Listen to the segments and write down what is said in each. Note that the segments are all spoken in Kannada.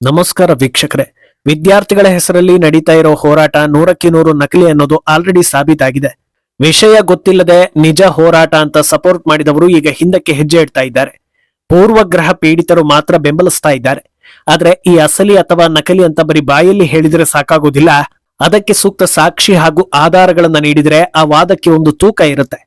ನಮಸ್ಕಾರ ವೀಕ್ಷಕರೇ. ವಿದ್ಯಾರ್ಥಿಗಳ ಹೆಸರಲ್ಲಿ ನಡೀತಾ ಇರೋ ಹೋರಾಟ 100ಕ್ಕೆ 100 ನಕಲಿ ಅನ್ನೋದು ಆಲ್ರೆಡಿ ಸಾಬೀತಾಗಿದೆ. ವಿಷಯ ಗೊತ್ತಿಲ್ಲದೆ ನಿಜ ಹೋರಾಟ ಅಂತ ಸಪೋರ್ಟ್ ಮಾಡಿದವರು ಈಗ ಹಿಂದಕ್ಕೆ ಹೆಜ್ಜೆ ಇಡ್ತಾ ಇದ್ದಾರೆ. ಪೂರ್ವಗ್ರಹ ಪೀಡಿತರು ಮಾತ್ರ ಬೆಂಬಲಿಸ್ತಾ ಇದ್ದಾರೆ. ಆದ್ರೆ ಈ ಅಸಲಿ ಅಥವಾ ನಕಲಿ ಅಂತ ಬರೀ ಬಾಯಲ್ಲಿ ಹೇಳಿದ್ರೆ ಸಾಕಾಗೋದಿಲ್ಲ. ಅದಕ್ಕೆ ಸೂಕ್ತ ಸಾಕ್ಷಿ ಹಾಗೂ ಆಧಾರಗಳನ್ನ ನೀಡಿದ್ರೆ ಆ ವಾದಕ್ಕೆ ಒಂದು ತೂಕ ಇರುತ್ತೆ.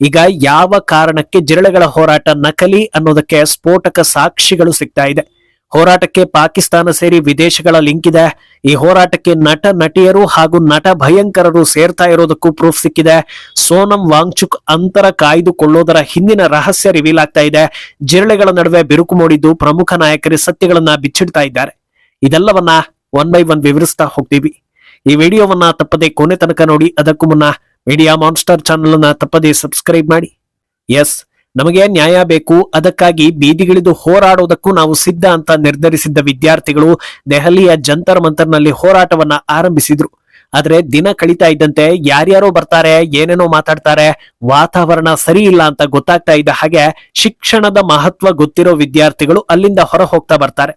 ಈಗ ಯಾವ ಕಾರಣಕ್ಕೆ ಜಿರಳೆಗಳ ಹೋರಾಟ ನಕಲಿ ಅನ್ನೋದಕ್ಕೆ ಸ್ಫೋಟಕ ಸಾಕ್ಷಿಗಳು ಸಿಗ್ತಾ ಇದೆ. ಹೋರಾಟಕ್ಕೆ ಪಾಕಿಸ್ತಾನ ಸೇರಿ ವಿದೇಶಗಳ ಲಿಂಕ್ ಇದೆ. ಈ ಹೋರಾಟಕ್ಕೆ ನಟ ನಟಿಯರು ಹಾಗೂ ನಟ ಭಯಂಕರರು ಸೇರ್ತಾ ಇರೋದಕ್ಕೂ ಪ್ರೂಫ್ ಸಿಕ್ಕಿದೆ. ಸೋನಂ ವಾಂಗ್ಚುಕ್ ಅಂತರ ಕಾಯ್ದುಕೊಳ್ಳೋದರ ಹಿಂದಿನ ರಹಸ್ಯ ರಿವೀಲ್ ಆಗ್ತಾ ಇದೆ. ಜಿರಳೆಗಳ ನಡುವೆ ಬಿರುಕು ಮೂಡಿದ್ದು ಪ್ರಮುಖ ನಾಯಕರೇ ಸತ್ಯಗಳನ್ನ ಬಿಚ್ಚಿಡ್ತಾ ಇದ್ದಾರೆ. ಇದೆಲ್ಲವನ್ನ ಒನ್ ಬೈ ಒನ್ ವಿವರಿಸ್ತಾ ಹೋಗ್ತೀವಿ. ಈ ವಿಡಿಯೋವನ್ನ ತಪ್ಪದೆ ಕೊನೆ ತನಕ ನೋಡಿ. ಅದಕ್ಕೂ ಮುನ್ನ ಮೀಡಿಯಾ ಮಾನ್ಸ್ಟರ್ ಚಾನೆಲ್ ಅನ್ನ ತಪ್ಪದೆ ಸಬ್ಸ್ಕ್ರೈಬ್ ಮಾಡಿ. ಎಸ್, ನಮಗೆ ನ್ಯಾಯ ಬೇಕು, ಅದಕ್ಕಾಗಿ ಬೀದಿಗಿಳಿದು ಹೋರಾಡೋದಕ್ಕೂ ನಾವು ಸಿದ್ಧ ಅಂತ ನಿರ್ಧರಿಸಿದ್ದ ವಿದ್ಯಾರ್ಥಿಗಳು ದೆಹಲಿಯ ಜಂತರ್ ಮಂತರ್ನಲ್ಲಿ ಹೋರಾಟವನ್ನ ಆರಂಭಿಸಿದ್ರು. ಆದ್ರೆ ದಿನ ಕಳೀತಾ ಇದ್ದಂತೆ ಯಾರ್ಯಾರೋ ಬರ್ತಾರೆ, ಏನೇನೋ ಮಾತಾಡ್ತಾರೆ, ವಾತಾವರಣ ಸರಿ ಇಲ್ಲ ಅಂತ ಗೊತ್ತಾಗ್ತಾ ಇದ್ದ ಹಾಗೆ ಶಿಕ್ಷಣದ ಮಹತ್ವ ಗೊತ್ತಿರೋ ವಿದ್ಯಾರ್ಥಿಗಳು ಅಲ್ಲಿಂದ ಹೊರ ಹೋಗ್ತಾ ಬರ್ತಾರೆ.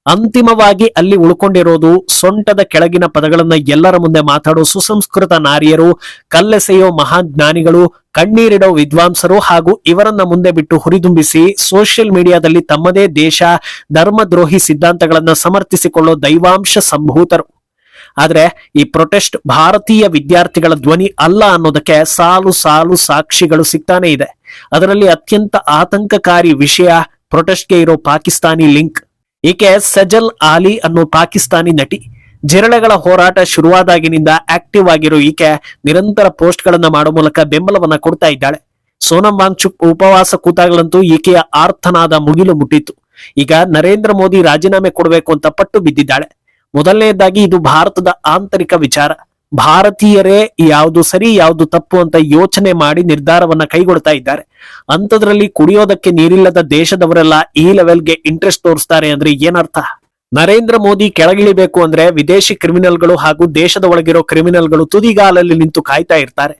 ಅಂತಿಮವಾಗಿ ಅಲ್ಲಿ ಉಳ್ಕೊಂಡಿರೋದು ಸೊಂಟದ ಕೆಳಗಿನ ಪದಗಳನ್ನ ಎಲ್ಲರ ಮುಂದೆ ಮಾತಾಡೋ ಸುಸಂಸ್ಕೃತ ನಾರಿಯರು, ಕಲ್ಲೆಸೆಯೋ ಮಹಾಜ್ಞಾನಿಗಳು, ಕಣ್ಣೀರಿಡೋ ವಿದ್ವಾಂಸರು ಹಾಗೂ ಇವರನ್ನ ಮುಂದೆ ಬಿಟ್ಟು ಹುರಿದುಂಬಿಸಿ ಸೋಷಿಯಲ್ ಮೀಡಿಯಾದಲ್ಲಿ ತಮ್ಮದೇ ದೇಶ ಧರ್ಮದ್ರೋಹಿ ಸಿದ್ಧಾಂತಗಳನ್ನ ಸಮರ್ಥಿಸಿಕೊಳ್ಳೋ ದೈವಾಂಶ ಸಂಭೂತರು. ಆದ್ರೆ ಈ ಪ್ರೊಟೆಸ್ಟ್ ಭಾರತೀಯ ವಿದ್ಯಾರ್ಥಿಗಳ ಧ್ವನಿ ಅಲ್ಲ ಅನ್ನೋದಕ್ಕೆ ಸಾಲು ಸಾಲು ಸಾಕ್ಷಿಗಳು ಸಿಗ್ತಾನೆ ಇದೆ. ಅದರಲ್ಲಿ ಅತ್ಯಂತ ಆತಂಕಕಾರಿ ವಿಷಯ ಪ್ರೊಟೆಸ್ಟ್ಗೆ ಇರೋ ಪಾಕಿಸ್ತಾನಿ ಲಿಂಕ್. ಈಕೆ ಸಜಲ್ ಆಲಿ ಅನ್ನೋ ಪಾಕಿಸ್ತಾನಿ ನಟಿ. ಜಿರಳೆಗಳ ಹೋರಾಟ ಶುರುವಾದಾಗಿನಿಂದ ಆಕ್ಟಿವ್ ಆಗಿರೋ ಈಕೆ ನಿರಂತರ ಪೋಸ್ಟ್ ಗಳನ್ನ ಮಾಡೋ ಮೂಲಕ ಬೆಂಬಲವನ್ನ ಕೊಡ್ತಾ ಇದ್ದಾಳೆ. ಸೋನಂ ವಾಂಗ್ಚುಕ್ ಉಪವಾಸ ಕೂತಾಗಲಂತೂ ಈಕೆಯ ಆರ್ತನಾದ ಮುಗಿಲು ಮುಟ್ಟಿತ್ತು. ಈಗ ನರೇಂದ್ರ ಮೋದಿ ರಾಜೀನಾಮೆ ಕೊಡಬೇಕು ಅಂತ ಪಟ್ಟು ಬಿದ್ದಿದ್ದಾಳೆ. ಮೊದಲನೇದಾಗಿ ಇದು ಭಾರತದ ಆಂತರಿಕ ವಿಚಾರ. ಭಾರತೀಯರೇ ಯಾವುದು ಸರಿ ಯಾವುದು ತಪ್ಪು ಅಂತ ಯೋಚನೆ ಮಾಡಿ ನಿರ್ಧಾರವನ್ನ ಕೈಗೊಳ್ತಾ ಇದ್ದಾರೆ. ಅಂಥದ್ರಲ್ಲಿ ಕುಡಿಯೋದಕ್ಕೆ ನೀರಿಲ್ಲದ ದೇಶದವರೆಲ್ಲ ಈ ಲೆವೆಲ್ಗೆ ಇಂಟ್ರೆಸ್ಟ್ ತೋರಿಸ್ತಾರೆ ಅಂದ್ರೆ ಏನರ್ಥ? ನರೇಂದ್ರ ಮೋದಿ ಕೆಳಗಿಳಿಬೇಕು ಅಂದ್ರೆ ವಿದೇಶಿ ಕ್ರಿಮಿನಲ್ಗಳು ಹಾಗೂ ದೇಶದ ಒಳಗಿರೋ ಕ್ರಿಮಿನಲ್ಗಳು ತುದಿಗಾಲಲ್ಲಿ ನಿಂತು ಕಾಯ್ತಾ ಇರ್ತಾರೆ.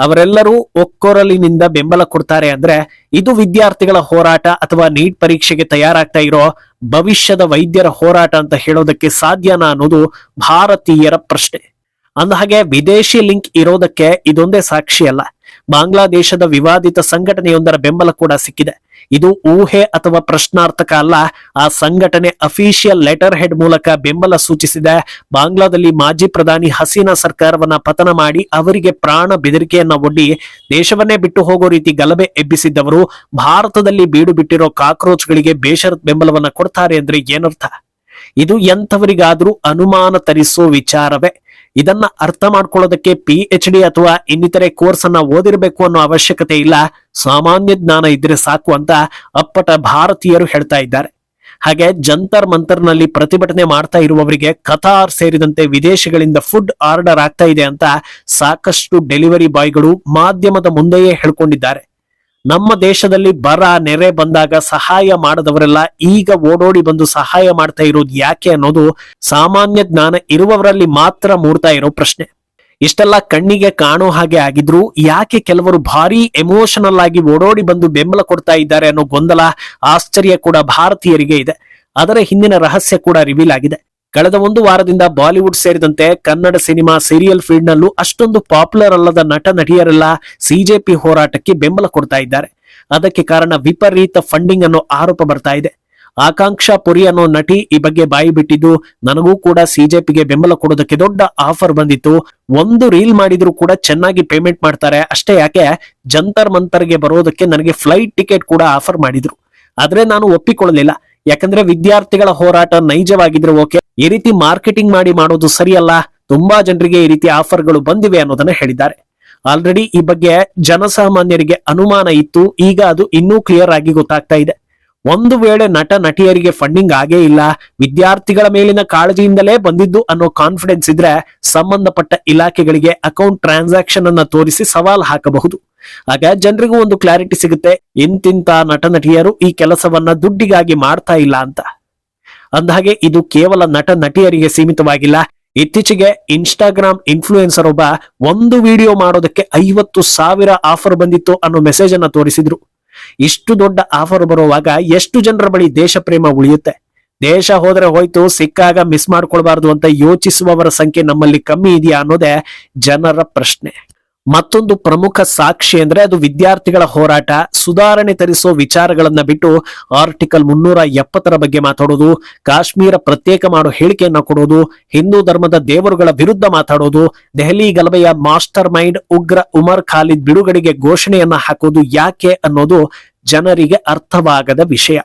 ಅವರೆಲ್ಲರೂ ಒಕ್ಕೊರಲಿನಿಂದ ಬೆಂಬಲ ಕೊಡ್ತಾರೆ ಅಂದ್ರೆ ಇದು ವಿದ್ಯಾರ್ಥಿಗಳ ಹೋರಾಟ ಅಥವಾ ನೀಟ್ ಪರೀಕ್ಷೆಗೆ ತಯಾರಾಗ್ತಾ ಇರೋ ಭವಿಷ್ಯದ ವೈದ್ಯರ ಹೋರಾಟ ಅಂತ ಹೇಳೋದಕ್ಕೆ ಸಾಧ್ಯನಾ ಅನ್ನೋದು ಭಾರತೀಯರ ಪ್ರಶ್ನೆ. ಅಂದಹಾಗೆ ವಿದೇಶಿ ಲಿಂಕ್ ಇರೋದಕ್ಕೆ ಇದೊಂದೇ ಸಾಕ್ಷಿ ಅಲ್ಲ. ಬಾಂಗ್ಲಾದೇಶದ ವಿವಾದಿತ ಸಂಘಟನೆಯೊಂದರ ಬೆಂಬಲ ಕೂಡ ಸಿಕ್ಕಿದೆ. ಇದು ಊಹೆ ಅಥವಾ ಪ್ರಶ್ನಾರ್ಥಕ ಅಲ್ಲ. ಆ ಸಂಘಟನೆ ಅಫಿಷಿಯಲ್ ಲೆಟರ್ ಹೆಡ್ ಮೂಲಕ ಬೆಂಬಲ ಸೂಚಿಸಿದೆ. ಬಾಂಗ್ಲಾದಲ್ಲಿ ಮಾಜಿ ಪ್ರಧಾನಿ ಹಸೀನಾ ಸರ್ಕಾರವನ್ನ ಪತನ ಮಾಡಿ ಅವರಿಗೆ ಪ್ರಾಣ ಬೆದರಿಕೆಯನ್ನ ಒಡ್ಡಿ ದೇಶವನ್ನೇ ಬಿಟ್ಟು ಹೋಗೋ ರೀತಿ ಗಲಭೆ ಎಬ್ಬಿಸಿದ್ದವರು ಭಾರತದಲ್ಲಿ ಬೀಡು ಬಿಟ್ಟಿರೋ ಕಾಕ್ರೋಚ್ಗಳಿಗೆ ಬೇಷರತ್ ಬೆಂಬಲವನ್ನ ಕೊಡ್ತಾರೆ ಅಂದ್ರೆ ಏನರ್ಥ? ಇದು ಎಂಥವರಿಗಾದ್ರೂ ಅನುಮಾನ ತರಿಸೋ ವಿಚಾರವೇ. ಇದನ್ನ ಅರ್ಥ ಮಾಡ್ಕೊಳ್ಳೋದಕ್ಕೆ PhD ಅಥವಾ ಇನ್ನಿತರೆ ಕೋರ್ಸ್ ಅನ್ನ ಓದಿರಬೇಕು ಅನ್ನೋ ಅವಶ್ಯಕತೆ ಇಲ್ಲ. ಸಾಮಾನ್ಯ ಜ್ಞಾನ ಇದ್ರೆ ಸಾಕು ಅಂತ ಅಪ್ಪಟ ಭಾರತೀಯರು ಹೇಳ್ತಾ ಇದ್ದಾರೆ. ಹಾಗೆ ಜಂತರ್ ಮಂತರ್ನಲ್ಲಿ ಪ್ರತಿಭಟನೆ ಮಾಡ್ತಾ ಇರುವವರಿಗೆ ಕತಾರ್ ಸೇರಿದಂತೆ ವಿದೇಶಗಳಿಂದ ಫುಡ್ ಆರ್ಡರ್ ಆಗ್ತಾ ಇದೆ ಅಂತ ಸಾಕಷ್ಟು ಡೆಲಿವರಿ ಬಾಯ್ಗಳು ಮಾಧ್ಯಮದ ಮುಂದೆಯೇ ಹೇಳ್ಕೊಂಡಿದ್ದಾರೆ. ನಮ್ಮ ದೇಶದಲ್ಲಿ ಬರ ನೆರೆ ಬಂದಾಗ ಸಹಾಯ ಮಾಡದವರೆಲ್ಲ ಈಗ ಓಡೋಡಿ ಬಂದು ಸಹಾಯ ಮಾಡ್ತಾ ಇರೋದು ಯಾಕೆ ಅನ್ನೋದು ಸಾಮಾನ್ಯ ಜ್ಞಾನ ಇರುವವರಲ್ಲಿ ಮಾತ್ರ ಮೂಡ್ತಾ ಇರೋ ಪ್ರಶ್ನೆ. ಇಷ್ಟೆಲ್ಲ ಕಣ್ಣಿಗೆ ಕಾಣೋ ಹಾಗೆ ಆಗಿದ್ರು ಯಾಕೆ ಕೆಲವರು ಭಾರಿ ಎಮೋಷನಲ್ ಆಗಿ ಓಡೋಡಿ ಬಂದು ಬೆಂಬಲ ಕೊಡ್ತಾ ಇದ್ದಾರೆ ಅನ್ನೋ ಗೊಂದಲ, ಆಶ್ಚರ್ಯ ಕೂಡ ಭಾರತೀಯರಿಗೆ ಇದೆ. ಅದರ ಹಿಂದಿನ ರಹಸ್ಯ ಕೂಡ ರಿವೀಲ್ ಆಗಿದೆ. ಕಳೆದ ಒಂದು ವಾರದಿಂದ ಬಾಲಿವುಡ್ ಸೇರಿದಂತೆ ಕನ್ನಡ ಸಿನಿಮಾ ಸೀರಿಯಲ್ ಫೀಲ್ಡ್ ನಲ್ಲೂ ಅಷ್ಟೊಂದು ಪಾಪ್ಯುಲರ್ ಅಲ್ಲದ ನಟ ನಟಿಯರೆಲ್ಲ CJP ಹೋರಾಟಕ್ಕೆ ಬೆಂಬಲ ಕೊಡ್ತಾ ಇದ್ದಾರೆ. ಅದಕ್ಕೆ ಕಾರಣ ವಿಪರೀತ ಫಂಡಿಂಗ್ ಅನ್ನೋ ಆರೋಪ ಬರ್ತಾ ಇದೆ. ಆಕಾಂಕ್ಷಾ ಪುರಿ ಅನ್ನೋ ನಟಿ ಈ ಬಗ್ಗೆ ಬಾಯಿ ಬಿಟ್ಟಿದ್ದು, ನನಗೂ ಕೂಡ CJPಗೆ ಬೆಂಬಲ ಕೊಡೋದಕ್ಕೆ ದೊಡ್ಡ ಆಫರ್ ಬಂದಿತ್ತು, ಒಂದು ರೀಲ್ ಮಾಡಿದ್ರು ಕೂಡ ಚೆನ್ನಾಗಿ ಪೇಮೆಂಟ್ ಮಾಡ್ತಾರೆ, ಅಷ್ಟೇ ಯಾಕೆ ಜಂತರ್ ಮಂತರ್ಗೆ ಬರೋದಕ್ಕೆ ನನಗೆ ಫ್ಲೈಟ್ ಟಿಕೆಟ್ ಕೂಡ ಆಫರ್ ಮಾಡಿದ್ರು. ಆದ್ರೆ ನಾನು ಒಪ್ಪಿಕೊಳ್ಳಲಿಲ್ಲ. ಯಾಕಂದ್ರೆ ವಿದ್ಯಾರ್ಥಿಗಳ ಹೋರಾಟ ನೈಜವಾಗಿದ್ರೆ ಓಕೆ, ಈ ರೀತಿ ಮಾರ್ಕೆಟಿಂಗ್ ಮಾಡಿ ಮಾಡೋದು ಸರಿಯಲ್ಲ. ತುಂಬಾ ಜನರಿಗೆ ಈ ರೀತಿ ಆಫರ್ಗಳು ಬಂದಿವೆ ಅನ್ನೋದನ್ನ ಹೇಳಿದ್ದಾರೆ. ಆಲ್ರೆಡಿ ಈ ಬಗ್ಗೆ ಜನಸಾಮಾನ್ಯರಿಗೆ ಅನುಮಾನ ಇತ್ತು. ಈಗ ಅದು ಇನ್ನೂ ಕ್ಲಿಯರ್ ಆಗಿ ಗೊತ್ತಾಗ್ತಾ ಇದೆ. ಒಂದು ವೇಳೆ ನಟ ನಟಿಯರಿಗೆ ಫಂಡಿಂಗ್ ಆಗೇ ಇಲ್ಲ, ವಿದ್ಯಾರ್ಥಿಗಳ ಮೇಲಿನ ಕಾಳಜಿಯಿಂದಲೇ ಬಂದಿದ್ದು ಅನ್ನೋ ಕಾನ್ಫಿಡೆನ್ಸ್ ಇದ್ರೆ ಸಂಬಂಧಪಟ್ಟ ಇಲಾಖೆಗಳಿಗೆ ಅಕೌಂಟ್ ಟ್ರಾನ್ಸಾಕ್ಷನ್ ಅನ್ನ ತೋರಿಸಿ ಸವಾಲ್ ಹಾಕಬಹುದು. ಆಗ ಜನರಿಗೂ ಒಂದು ಕ್ಲಾರಿಟಿ ಸಿಗುತ್ತೆ, ಇಂತಿಂತ ನಟ ನಟಿಯರು ಈ ಕೆಲಸವನ್ನ ದುಡ್ಡಿಗಾಗಿ ಮಾಡ್ತಾ ಇಲ್ಲ ಅಂತ. ಅಂದಹಾಗೆ ಇದು ಕೇವಲ ನಟ ನಟಿಯರಿಗೆ ಸೀಮಿತವಾಗಿಲ್ಲ. ಇತ್ತೀಚೆಗೆ ಇನ್ಸ್ಟಾಗ್ರಾಮ್ ಇನ್ಫ್ಲೂಯೆನ್ಸರ್ ಒಬ್ಬ ಒಂದು ವಿಡಿಯೋ ಮಾಡೋದಕ್ಕೆ 50,000 ಆಫರ್ ಬಂದಿತ್ತು ಅನ್ನೋ ಮೆಸೇಜ್ ಅನ್ನ ತೋರಿಸಿದ್ರು. ಇಷ್ಟು ದೊಡ್ಡ ಆಫರ್ ಬರುವಾಗ ಎಷ್ಟು ಜನರ ಬಳಿ ದೇಶ ಪ್ರೇಮ ಉಳಿಯುತ್ತೆ? ದೇಶ ಹೋದ್ರೆ ಹೋಯ್ತು, ಸಿಕ್ಕಾಗ ಮಿಸ್ ಮಾಡ್ಕೊಳ್ಬಾರ್ದು ಅಂತ ಯೋಚಿಸುವವರ ಸಂಖ್ಯೆ ನಮ್ಮಲ್ಲಿ ಕಮ್ಮಿ ಇದೆಯಾ ಅನ್ನೋದೇ ಜನರ ಪ್ರಶ್ನೆ. ಮತ್ತೊಂದು ಪ್ರಮುಖ ಸಾಕ್ಷಿ ಅಂದ್ರೆ ಅದು ವಿದ್ಯಾರ್ಥಿಗಳ ಹೋರಾಟ. ಸುಧಾರಣೆ ತರಿಸೋ ವಿಚಾರಗಳನ್ನ ಬಿಟ್ಟು ಆರ್ಟಿಕಲ್ 370 ಬಗ್ಗೆ ಮಾತಾಡೋದು, ಕಾಶ್ಮೀರ ಪ್ರತ್ಯೇಕ ಮಾಡೋ ಹೇಳಿಕೆಯನ್ನ ಕೊಡೋದು, ಹಿಂದೂ ಧರ್ಮದ ದೇವರುಗಳ ವಿರುದ್ಧ ಮಾತಾಡೋದು, ದೆಹಲಿ ಗಲಭೆಯ ಮಾಸ್ಟರ್ ಮೈಂಡ್ ಉಗ್ರ ಉಮರ್ ಖಾಲಿದ್ ಬಿಡುಗಡೆಗೆ ಘೋಷಣೆಯನ್ನ ಹಾಕೋದು ಯಾಕೆ ಅನ್ನೋದು ಜನರಿಗೆ ಅರ್ಥವಾಗದ ವಿಷಯ.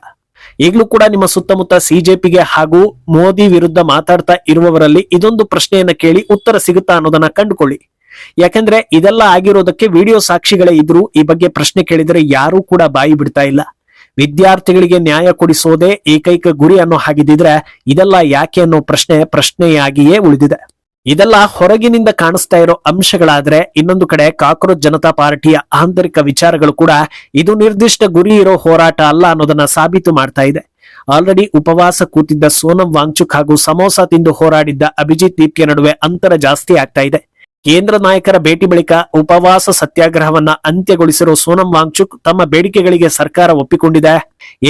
ಈಗಲೂ ಕೂಡ ನಿಮ್ಮ ಸುತ್ತಮುತ್ತ ಸಿಜೆಪಿಗೆ ಹಾಗೂ ಮೋದಿ ವಿರುದ್ಧ ಮಾತಾಡ್ತಾ ಇರುವವರಲ್ಲಿ ಇದೊಂದು ಪ್ರಶ್ನೆಯನ್ನ ಕೇಳಿ ಉತ್ತರ ಸಿಗುತ್ತಾ ಅನ್ನೋದನ್ನ ಕಂಡುಕೊಳ್ಳಿ. ಯಾಕಂದ್ರೆ ಇದೆಲ್ಲ ಆಗಿರೋದಕ್ಕೆ ವಿಡಿಯೋ ಸಾಕ್ಷಿಗಳೇ ಇದ್ರು ಈ ಬಗ್ಗೆ ಪ್ರಶ್ನೆ ಕೇಳಿದರೆ ಯಾರೂ ಕೂಡ ಬಾಯಿ ಬಿಡ್ತಾ ಇಲ್ಲ. ವಿದ್ಯಾರ್ಥಿಗಳಿಗೆ ನ್ಯಾಯ ಕೊಡಿಸೋದೇ ಏಕೈಕ ಗುರಿ ಅನ್ನೋ ಹಾಗಿದ್ದಿದ್ರೆ ಇದೆಲ್ಲ ಯಾಕೆ ಅನ್ನೋ ಪ್ರಶ್ನೆಯಾಗಿಯೇ ಉಳಿದಿದೆ. ಇದೆಲ್ಲ ಹೊರಗಿನಿಂದ ಕಾಣಿಸ್ತಾ ಇರೋ ಅಂಶಗಳಾದ್ರೆ, ಇನ್ನೊಂದು ಕಡೆ ಕಾಕ್ರೋಚ್ ಜನತಾ ಪಾರ್ಟಿಯ ಆಂತರಿಕ ವಿಚಾರಗಳು ಕೂಡ ಇದು ನಿರ್ದಿಷ್ಟ ಗುರಿ ಇರೋ ಹೋರಾಟ ಅಲ್ಲ ಅನ್ನೋದನ್ನ ಸಾಬೀತು ಮಾಡ್ತಾ ಇದೆ. ಆಲ್ರೆಡಿ ಉಪವಾಸ ಕೂತಿದ್ದ ಸೋನಂ ವಾಂಗ್ಚುಕ್ ಹಾಗೂ ಸಮೋಸ ತಿಂದು ಹೋರಾಡಿದ್ದ ಅಭಿಜಿತ್ ದೀಪ್ಗೆ ನಡುವೆ ಅಂತರ ಜಾಸ್ತಿ ಆಗ್ತಾ ಇದೆ. ಕೇಂದ್ರ ನಾಯಕರ ಭೇಟಿ ಬಳಿಕ ಉಪವಾಸ ಸತ್ಯಾಗ್ರಹವನ್ನ ಅಂತ್ಯಗೊಳಿಸಿರೋ ಸೋನಂ ವಾಂಗ್ಚುಕ್ ತಮ್ಮ ಬೇಡಿಕೆಗಳಿಗೆ ಸರ್ಕಾರ ಒಪ್ಪಿಕೊಂಡಿದೆ.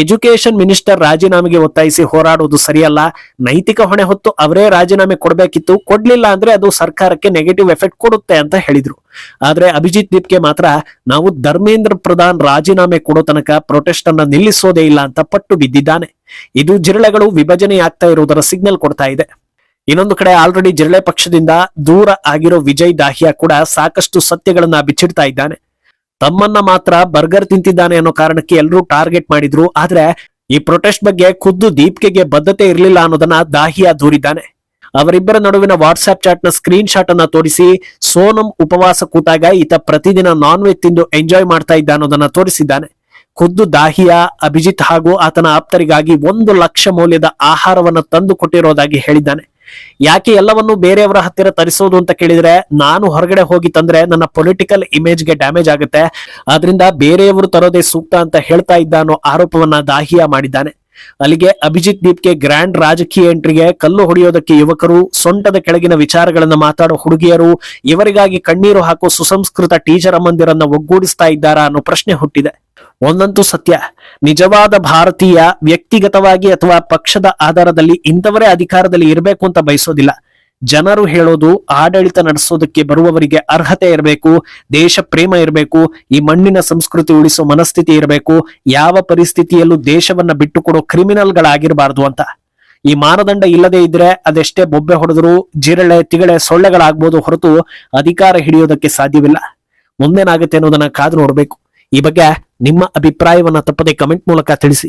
ಎಜುಕೇಶನ್ ಮಿನಿಸ್ಟರ್ ರಾಜೀನಾಮೆಗೆ ಒತ್ತಾಯಿಸಿ ಹೋರಾಡುವುದು ಸರಿಯಲ್ಲ, ನೈತಿಕ ಹೊಣೆ ಹೊತ್ತು ಅವರೇ ರಾಜೀನಾಮೆ ಕೊಡಬೇಕಿತ್ತು, ಕೊಡ್ಲಿಲ್ಲ ಅಂದ್ರೆ ಅದು ಸರ್ಕಾರಕ್ಕೆ ನೆಗೆಟಿವ್ ಎಫೆಕ್ಟ್ ಕೊಡುತ್ತೆ ಅಂತ ಹೇಳಿದ್ರು. ಆದ್ರೆ ಅಭಿಜಿತ್ ದೀಪ್ಗೆ ಮಾತ್ರ ನಾವು ಧರ್ಮೇಂದ್ರ ಪ್ರಧಾನ್ ರಾಜೀನಾಮೆ ಕೊಡೋ ತನಕ ಪ್ರೊಟೆಸ್ಟ್ ಅನ್ನ ನಿಲ್ಲಿಸೋದೇ ಇಲ್ಲ ಅಂತ ಪಟ್ಟು ಬಿದ್ದಿದ್ದಾನೆ. ಇದು ಜಿರಳೆಗಳು ವಿಭಜನೆಯಾಗ್ತಾ ಇರುವುದರ ಸಿಗ್ನಲ್ ಕೊಡ್ತಾ ಇದೆ. ಇನ್ನೊಂದು ಕಡೆ ಆಲ್ರೆಡಿ ಜಿರಳೆ ಪಕ್ಷದಿಂದ ದೂರ ಆಗಿರೋ ವಿಜಯ್ ದಾಹಿಯಾ ಕೂಡ ಸಾಕಷ್ಟು ಸತ್ಯಗಳನ್ನ ಬಿಚ್ಚಿಡ್ತಾ ಇದ್ದಾನೆ. ತಮ್ಮನ್ನ ಮಾತ್ರ ಬರ್ಗರ್ ತಿಂತಿದ್ದಾನೆ ಅನ್ನೋ ಕಾರಣಕ್ಕೆ ಎಲ್ಲರೂ ಟಾರ್ಗೆಟ್ ಮಾಡಿದ್ರು. ಆದ್ರೆ ಈ ಪ್ರೊಟೆಸ್ಟ್ ಬಗ್ಗೆ ಖುದ್ದು ದೀಪ್ಗೆಗೆ ಬದ್ಧತೆ ಇರಲಿಲ್ಲ ಅನ್ನೋದನ್ನ ದಾಹಿಯಾ ದೂರಿದ್ದಾನೆ. ಅವರಿಬ್ಬರ ನಡುವಿನ ವಾಟ್ಸ್ಆಪ್ ಚಾಟ್ ನ ಸ್ಕ್ರೀನ್ ಶಾಟ್ ಅನ್ನ ತೋರಿಸಿ ಸೋನಂ ಉಪವಾಸ ಕೂತಾಗ ಈತ ಪ್ರತಿದಿನ ನಾನ್ ವೆಜ್ ತಿಂದು ಎಂಜಾಯ್ ಮಾಡ್ತಾ ಇದ್ದ ಅನ್ನೋದನ್ನ ತೋರಿಸಿದ್ದಾನೆ. ಖುದ್ದು ದಾಹಿಯಾ ಅಭಿಜಿತ್ ಹಾಗೂ ಆತನ ಆಪ್ತರಿಗಾಗಿ 1 ಲಕ್ಷ ಮೌಲ್ಯದ ಆಹಾರವನ್ನ ತಂದು ಕೊಟ್ಟಿರೋದಾಗಿ ಹೇಳಿದ್ದಾನೆ. ಯಾಕೆ ಎಲ್ಲವನ್ನು ಬೇರೆಯವರ ಹತ್ತಿರ ತರಿಸೋದು ಅಂತ ಕೇಳಿದ್ರೆ, ನಾನು ಹೊರಗಡೆ ಹೋಗಿ ತಂದ್ರೆ ನನ್ನ ಪೊಲಿಟಿಕಲ್ ಇಮೇಜ್ಗೆ ಡ್ಯಾಮೇಜ್ ಆಗುತ್ತೆ, ಆದ್ರಿಂದ ಬೇರೆಯವರು ತರೋದೇ ಸೂಕ್ತ ಅಂತ ಹೇಳ್ತಾ ಇದ್ದ ಅನ್ನೋ ಆರೋಪವನ್ನ ದಾಹಿಯಾ ಮಾಡಿದ್ದಾನೆ. ಅಲ್ಲಿಗೆ ಅಭಿಜಿತ್ ದೀಪ್ಗೆ ಗ್ರ್ಯಾಂಡ್ ರಾಜಕೀಯ ಎಂಟ್ರಿಗೆ ಕಲ್ಲು ಹೊಡೆಯೋದಕ್ಕೆ ಯುವಕರು, ಸೊಂಟದ ಕೆಳಗಿನ ವಿಚಾರಗಳನ್ನ ಮಾತಾಡೋ ಹುಡುಗಿಯರು, ಇವರಿಗಾಗಿ ಕಣ್ಣೀರು ಹಾಕೋ ಸುಸಂಸ್ಕೃತ ಟೀಚರ್ ಅಮ್ಮಂದಿರನ್ನ ಒಗ್ಗೂಡಿಸ್ತಾ ಇದ್ದಾರಾ ಅನ್ನೋ ಪ್ರಶ್ನೆ ಹುಟ್ಟಿದೆ. ಒಂದಂತೂ ಸತ್ಯ, ನಿಜವಾದ ಭಾರತೀಯ ವ್ಯಕ್ತಿಗತವಾಗಿ ಅಥವಾ ಪಕ್ಷದ ಆಧಾರದಲ್ಲಿ ಇಂಥವರೇ ಅಧಿಕಾರದಲ್ಲಿ ಇರಬೇಕು ಅಂತ ಬಯಸೋದಿಲ್ಲ. ಜನರು ಹೇಳೋದು ಆಡಳಿತ ನಡೆಸೋದಕ್ಕೆ ಬರುವವರಿಗೆ ಅರ್ಹತೆ ಇರಬೇಕು, ದೇಶ ಪ್ರೇಮ ಇರಬೇಕು, ಈ ಮಣ್ಣಿನ ಸಂಸ್ಕೃತಿ ಉಳಿಸೋ ಮನಸ್ಥಿತಿ ಇರಬೇಕು, ಯಾವ ಪರಿಸ್ಥಿತಿಯಲ್ಲೂ ದೇಶವನ್ನ ಬಿಟ್ಟುಕೊಡೋ ಕ್ರಿಮಿನಲ್ಗಳಾಗಿರಬಾರ್ದು ಅಂತ. ಈ ಮಾನದಂಡ ಇಲ್ಲದೆ ಇದ್ರೆ ಅದೆಷ್ಟೇ ಬೊಬ್ಬೆ ಹೊಡೆದ್ರು ಜಿರಳೆ ತಿಗಳೆ ಸೊಳ್ಳೆಗಳಾಗ್ಬೋದು ಹೊರತು ಅಧಿಕಾರ ಹಿಡಿಯೋದಕ್ಕೆ ಸಾಧ್ಯವಿಲ್ಲ. ಮುಂದೇನಾಗುತ್ತೆ ಅನ್ನೋದನ್ನ ಕಾದು ನೋಡ್ಬೇಕು. ಈ ಬಗ್ಗೆ ನಿಮ್ಮ ಅಭಿಪ್ರಾಯವನ್ನ ತಪ್ಪದೆ ಕಮೆಂಟ್ ಮೂಲಕ ತಿಳಿಸಿ.